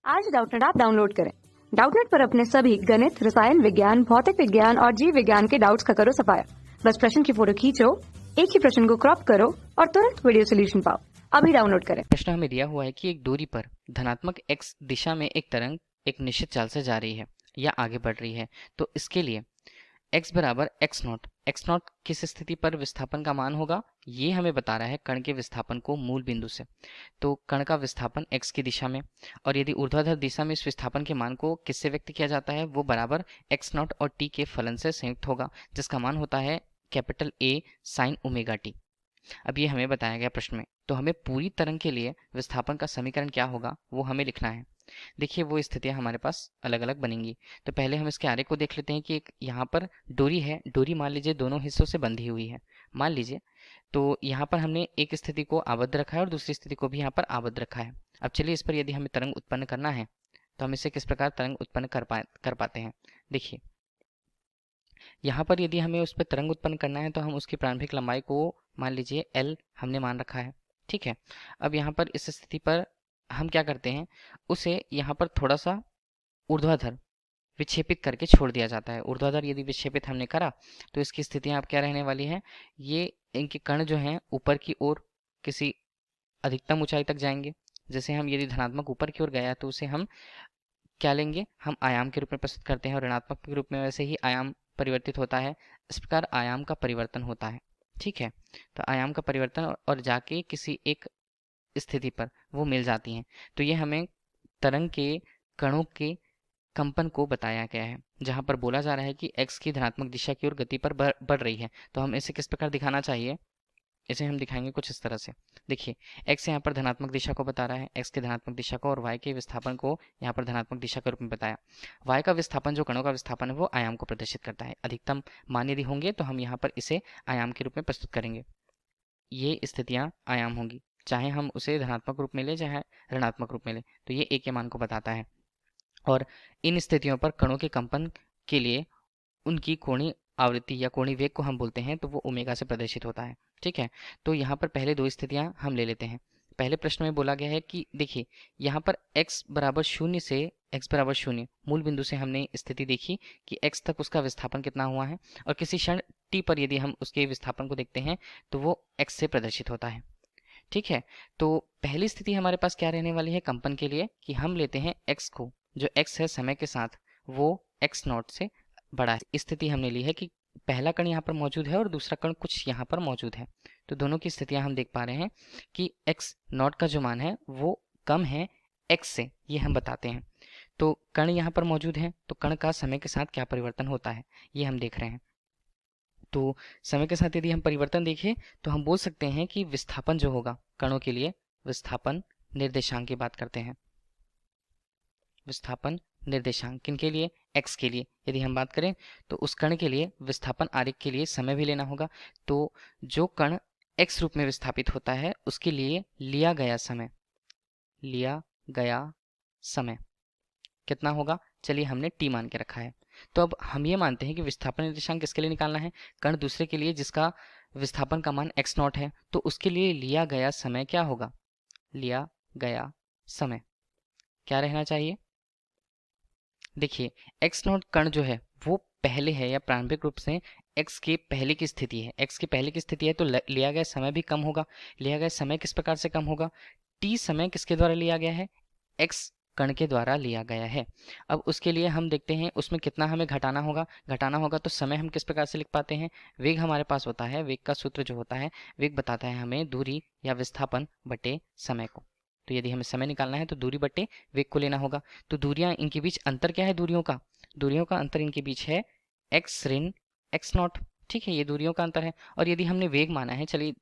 आज Doubtnut app download करें। Doubtnut पर अपने सभी गणित, रसायन विज्ञान, भौतिक विज्ञान और जीव विज्ञान के डाउट्स का करो सफाया। बस प्रश्न की फोटो खींचो, एक ही प्रश्न को क्रॉप करो और तुरंत वीडियो सोल्यूशन पाओ। अभी डाउनलोड करें। प्रश्न हमें दिया हुआ है कि एक दूरी पर धनात्मक x दिशा में एक तरंग एक निश्चित चाल से जा रही है या आगे बढ़ रही है। तो इसके लिए x बराबर x नॉट किस स्थिति पर विस्थापन का मान होगा, ये हमें बता रहा है कण के विस्थापन को मूल बिंदु से। तो कण का विस्थापन x की दिशा में, और यदि ऊर्ध्वाधर दिशा में इस विस्थापन के मान को किससे व्यक्त किया जाता है, वो बराबर x नॉट और t के फलन से संयुक्त होगा, जिसका मान होता है capital A sine omega t। अब ये हमें बताया गया प्रश्न में, तो हमें पूरी तरंग के लिए विस्थापन का समीकरण क्या होगा वो हमें लिखना है। देखिए वो स्थितियां हमारे पास अलग अलग बनेंगी। तो पहले हम इसके आरेख को देख लेते हैं कि एक यहाँ पर डोरी है, डोरी मान लीजिए दोनों हिस्सों से बंधी हुई है, मान लीजिए। तो यहाँ पर हमने एक स्थिति को आबद्ध रखा है और दूसरी स्थिति को भी यहाँ पर आबद्ध रखा है। अब चलिए इस पर यदि हमें तरंग उत्पन्न करना है तो हम इसे किस प्रकार तरंग उत्पन्न कर पाते हैं। देखिए यहाँ पर यदि हमें उस पर तरंग उत्पन्न करना है तो हम उसकी प्रारंभिक लंबाई को मान लीजिए L हमने मान रखा है, ठीक है। अब यहाँ पर इस स्थिति पर हम क्या करते हैं, उसे यहाँ पर थोड़ा सा ऊर्ध्वाधर विक्षेपित करके छोड़ दिया जाता है। ऊर्ध्वाधर यदि विक्षेपित हमने करा तो इसकी स्थितियाँ अब क्या रहने वाली हैं, ये इनके कण जो हैं ऊपर की ओर किसी अधिकतम ऊंचाई तक जाएंगे। जैसे हम यदि धनात्मक ऊपर की ओर गया तो उसे हम क्या लेंगे, हम आयाम के रूप में प्रस्तुत करते हैं, और ऋणात्मक के रूप में वैसे ही आयाम परिवर्तित होता है। इस प्रकार आयाम का परिवर्तन होता है, ठीक है। तो आयाम का परिवर्तन और जाके किसी एक स्थिति पर वो मिल जाती हैं। तो ये हमें तरंग के कणों के कंपन को बताया गया है, जहां पर बोला जा रहा है कि x की धनात्मक दिशा की ओर गति पर बढ़ रही है। तो हम इसे किस प्रकार दिखाना चाहिए, इसे हम दिखाएंगे कुछ इस तरह से। देखिए x यहाँ पर धनात्मक दिशा को बता रहा है, x के धनात्मक दिशा को, और y के विस्थापन को यहाँ पर धनात्मक दिशा के रूप में बताया। y का विस्थापन, जो कणों का विस्थापन है, वो आयाम को प्रदर्शित करता है। अधिकतम मान यदि होंगे तो हम यहाँ पर इसे आयाम के रूप में प्रस्तुत करेंगे। ये स्थितियाँ आयाम होंगी, चाहे हम उसे धनात्मक रूप में ले चाहे ऋणात्मक रूप में ले, तो ये a के मान को बताता है। और इन स्थितियों पर कणों के कंपन के लिए उनकी कोणीय आवृत्ति या कोणीय वेग को हम बोलते हैं, तो वो ओमेगा से प्रदर्शित होता है, ठीक है। तो यहाँ पर पहले दो स्थितियां हम ले लेते हैं। पहले प्रश्न में बोला गया है कि देखिए यहाँ पर x बराबर 0 से x बराबर 0 मूल बिंदु से हमने स्थिति देखी कि x तक उसका विस्थापन कितना हुआ है, और किसी क्षण t पर यदि हम उसके विस्थापन को देखते हैं तो वो x से प्रदर्शित होता है, ठीक है। तो पहली स्थिति हमारे पास क्या रहने वाली है कंपन के लिए, कि हम लेते हैं x को, जो x है समय के साथ वो x नॉट से बड़ा है। स्थिति हमने ली है कि पहला कण यहाँ पर मौजूद है और दूसरा कण कुछ यहाँ पर मौजूद है। तो दोनों की स्थितियां हम देख पा रहे हैं कि x नॉट का जो मान है वो कम है x से, ये हम बताते हैं। तो कण यहाँ पर मौजूद है, तो कण का समय के साथ क्या परिवर्तन होता है ये हम देख रहे हैं। तो समय के साथ यदि हम परिवर्तन देखें तो हम बोल सकते हैं कि विस्थापन जो होगा कणों के लिए, विस्थापन निर्देशांक की बात करते हैं। विस्थापन निर्देशांक किनके लिए, x के लिए यदि हम बात करें तो उस कण के लिए विस्थापन आरेख के लिए समय भी लेना होगा। तो जो कण x रूप में विस्थापित होता है उसके लिए लिया गया समय कितना होगा, चलिए हमने t मान के रखा है। तो अब हम ये मानते हैं कि विस्थापन निर्देशांक किसके लिए निकालना है, कण दूसरे के लिए जिसका विस्थापन का मान x नॉट है, तो उसके लिए लिया गया समय क्या होगा, लिया गया समय क्या रहना चाहिए। देखिए x नॉट कण जो है वो पहले है या प्रारंभिक रूप से x के पहले की स्थिति है, x के पहले की स्थिति है, तो लिया गया समय भी कम होगा। लिया गया समय किस प्रकार से कम होगा, t समय किसके द्वारा लिया गया है, x कण के द्वारा लिया गया है। अब उसके लिए हम देखते हैं उसमें कितना हमें घटाना होगा। तो समय हम किस प्रकार से लिख पाते हैं, वेग हमारे पास होता है, वेग का सूत्र जो होता है, वेग बताता है हमें दूरी या विस्थापन बटे समय को। तो यदि हमें समय निकालना है तो दूरी बटे वेग को लेना होगा। तो दूरियां इनके बीच अंतर क्या है, दूरियों का अंतर इनके बीच है x ऋण x नॉट, ठीक है, ये दूरियों का अंतर है। और यदि हमने वेग माना है, चलिए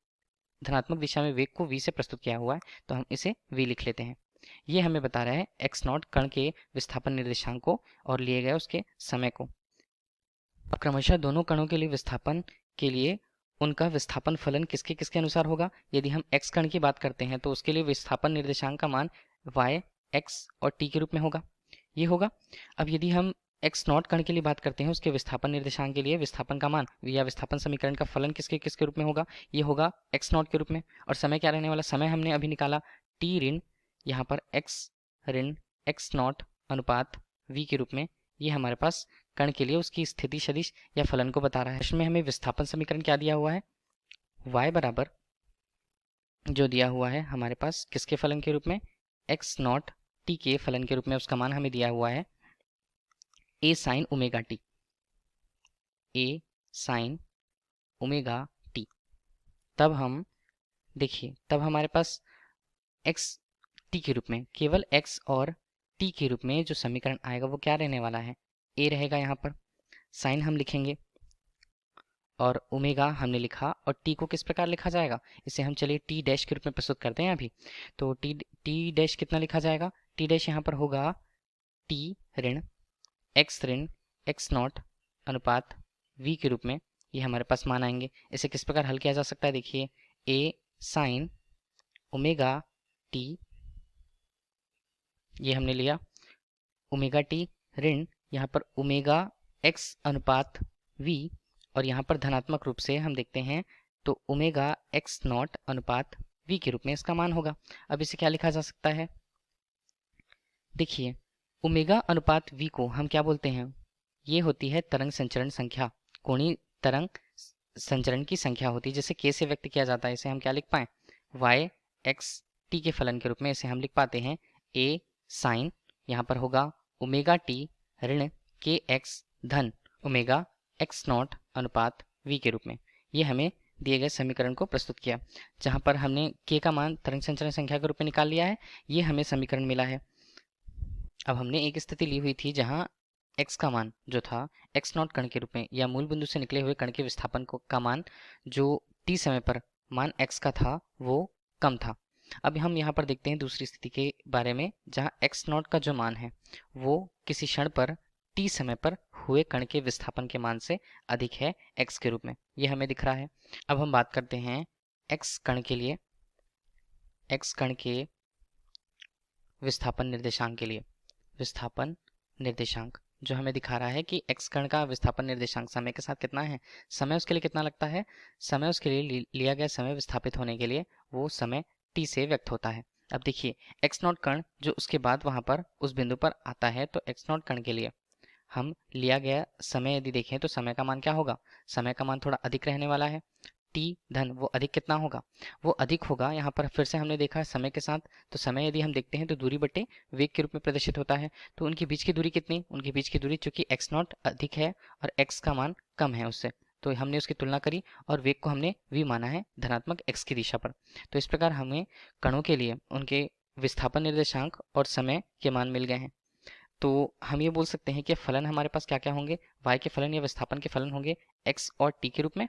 धनात्मक दिशा में वेग को v से प्रस्तुत किया हुआ है तो हम इसे v लिख लेते हैं। ये हमें बता रहा है x नॉट कण के विस्थापन निर्देशांक को और लिए गए उसके समय को। अब क्रमशः दोनों कणों के लिए विस्थापन के लिए उनका विस्थापन फलन किसके किसके अनुसार होगा। यदि हम x कण की बात करते हैं तो उसके लिए विस्थापन निर्देशांक का मान y, x और t के रूप में होगा, ये होगा। अब यदि हम x नॉट कण के लिए बात करते हैं, उसके विस्थापन निर्देशांक के लिए विस्थापन का मान या विस्थापन समीकरण का फलन किसके किसके रूप में होगा, ये होगा x नॉट के रूप में। और समय क्या रहने वाला, समय हमने अभी निकाला t ऋण यहाँ पर x ऋण एक्स नॉट अनुपात v के रूप में ये हमारे पास कण के लिए उसकी स्थिति सदिश या फलन को बता रहा है। इसमें हमें विस्थापन समीकरण क्या दिया हुआ है, y बराबर जो दिया हुआ है हमारे पास किसके फलन के रूप में, एक्स नॉट टी के फलन के रूप में उसका मान हमें दिया हुआ है a sine omega T, a sine omega T. तब हम देखिए तब हमारे पास x t के रूप में केवल x और t के रूप में जो समीकरण आएगा वो क्या रहने वाला है, a रहेगा। यहाँ पर साइन हम लिखेंगे और ओमेगा हमने लिखा, और t को किस प्रकार लिखा जाएगा, इसे हम चलिए t डैश के रूप में प्रस्तुत करते हैं अभी। तो t डैश कितना लिखा जाएगा, t डैश यहाँ पर होगा t ऋण x नॉट अनुपात v के रूप में, ये हमारे पास मान आएंगे। इसे किस प्रकार हल किया जा सकता है, देखिए a साइन ओमेगा टी, ये हमने लिया ओमेगा टी ऋण यहाँ पर ओमेगा x अनुपात v, और यहाँ पर धनात्मक रूप से हम देखते हैं तो ओमेगा एक्स नॉट अनुपात v के रूप में इसका मान होगा। अब इसे क्या लिखा जा सकता है, देखिए ओमेगा अनुपात v को हम क्या बोलते हैं, ये होती है तरंग संचरण संख्या, कोणीय तरंग संचरण की संख्या होती है, जिसे k से व्यक्त किया जाता है। इसे हम क्या लिख पाए, y x t के फलन के रूप में इसे हम लिख पाते हैं a साइन, यहाँ पर होगा ओमेगा टी ऋण के एक्स धन ओमेगा एक्स नॉट अनुपात v के रूप में। ये हमें दिए गए समीकरण को प्रस्तुत किया, जहाँ पर हमने k का मान तरंग संचरण संख्या के रूप में निकाल लिया है, ये हमें समीकरण मिला है। अब हमने एक स्थिति ली हुई थी जहाँ x का मान जो था x नॉट कण के रूप में या मूल बिंदु से निकले हुए कण के विस्थापन का मान जो t समय पर मान x का था वो कम था। अब हम यहाँ पर देखते हैं दूसरी स्थिति के बारे में, जहाँ x नॉट का जो मान है वो किसी क्षण पर t समय पर हुए कण के विस्थापन के मान से अधिक है x के रूप में, ये हमें दिख रहा है। अब हम बात करते हैं x कण के लिए, x कण के विस्थापन निर्देशांक के लिए। विस्थापन निर्देशांक जो हमें दिखा रहा है कि x कण का विस्थापन निर्देशांक समय के साथ कितना है, समय उसके लिए कितना लगता है, समय उसके लिए लिया गया समय विस्थापित होने के लिए वो समय t से व्यक्त होता है। अब देखिए x नॉट कण जो उसके बाद वहां पर उस बिंदु पर आता है, तो x नॉट कण के लिए हम लिया गया समय यदि देखें तो समय का मान क्या होगा, समय का मान थोड़ा अधिक रहने वाला है, t धन वो अधिक कितना होगा, वो अधिक होगा। यहाँ पर फिर से हमने देखा समय के साथ, तो समय यदि हम देखते हैं तो दूरी बटे वेग के रूप में प्रदर्शित होता है। तो उनके बीच की दूरी कितनी, उनके बीच की दूरी चूंकि x नॉट अधिक है और x का मान कम है उससे, तो हमने उसकी तुलना करी और वेग को हमने v माना है धनात्मक x की दिशा पर। तो इस प्रकार हमें कणों के लिए उनके विस्थापन निर्देशांक और समय के मान मिल गए हैं। तो हम ये बोल सकते हैं कि फलन हमारे पास क्या क्या होंगे, y के फलन या विस्थापन के फलन होंगे x और t के रूप में,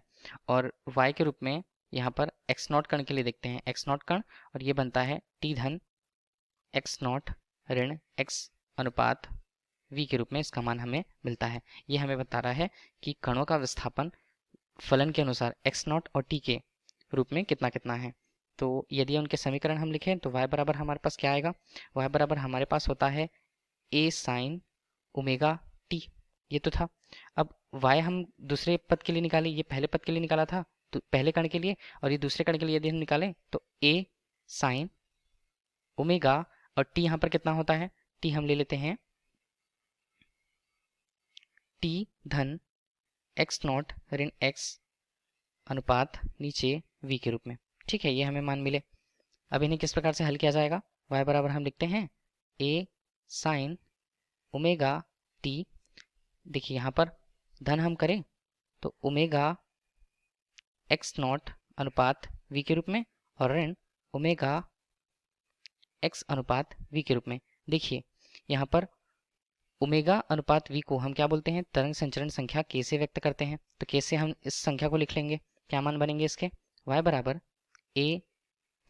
और y के रूप में यहाँ पर x नॉट कण के लिए देखते हैं x नॉट कण, और ये बनता है t धन x नॉट ऋण x अनुपात v के रूप में इसका मान हमें मिलता है। ये हमें बता रहा है कि कणों का विस्थापन फलन के अनुसार x नॉट और t के रूप में कितना कितना है। तो यदि उनके समीकरण हम लिखें तो y बराबर हमारे पास क्या आएगा, y बराबर हमारे पास होता है a साइन ओमेगा टी, ये तो था। अब y हम दूसरे पद के लिए निकाले, ये पहले पद के लिए निकाला था तो पहले कण के लिए, और ये दूसरे कण के लिए यदि हम निकालें तो a साइन ओमेगा, और t यहाँ पर कितना होता है, t हम ले लेते हैं t धन x नॉट ऋण x अनुपात नीचे v के रूप में। ठीक है, ये हमें मान मिले। अब इन्हें किस प्रकार से हल किया जाएगा, y बराबर हम लिखते हैं a साइन ओमेगा टी, देखिए यहाँ पर धन हम करें तो ओमेगा एक्स नॉट अनुपात v के रूप में और ऋण ओमेगा x अनुपात v के रूप में। देखिए यहाँ पर ओमेगा अनुपात v को हम क्या बोलते हैं, तरंग संचरण संख्या k से व्यक्त करते हैं, तो k से हम इस संख्या को लिख लेंगे। क्या मान बनेंगे इसके, y बराबर a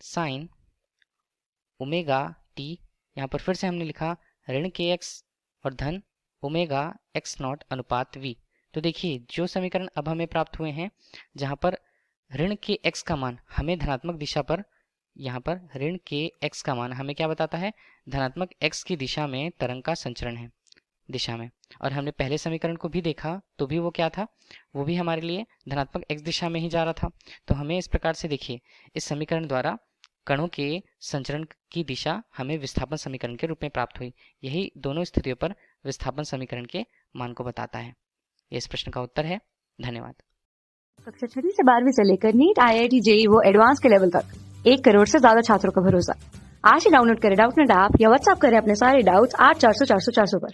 साइन ओमेगा टी, यहाँ पर फिर से हमने लिखा ऋण के x और धन ओमेगा एक्स नॉट अनुपात v। तो देखिए जो समीकरण अब हमें प्राप्त हुए हैं, जहाँ पर ऋण के x का मान हमें धनात्मक दिशा पर, यहाँ पर ऋण के x का मान हमें क्या बताता है, धनात्मक x की दिशा में तरंग का संचरण है दिशा में। और हमने पहले समीकरण को भी देखा तो भी वो क्या था, वो भी हमारे लिए धनात्मक x दिशा में ही जा रहा था। तो हमें इस प्रकार से देखिए इस समीकरण द्वारा कणों के संचरण की दिशा हमें विस्थापन समीकरण के रूप में प्राप्त हुई। यही दोनों स्थितियों पर विस्थापन समीकरण के मान को बताता है। इस प्रश्न का उत्तर है। धन्यवाद। कक्षा 6 से 12वीं से लेकर नीट, IIT, JEE वो एडवांस के लेवल तक 1 करोड़ से ज्यादा छात्रों का भरोसा। आज ही डाउनलोड करें डाउटनेट ऐप या व्हाट्सएप करें अपने सारे डाउट्स 8400 400 400 पर।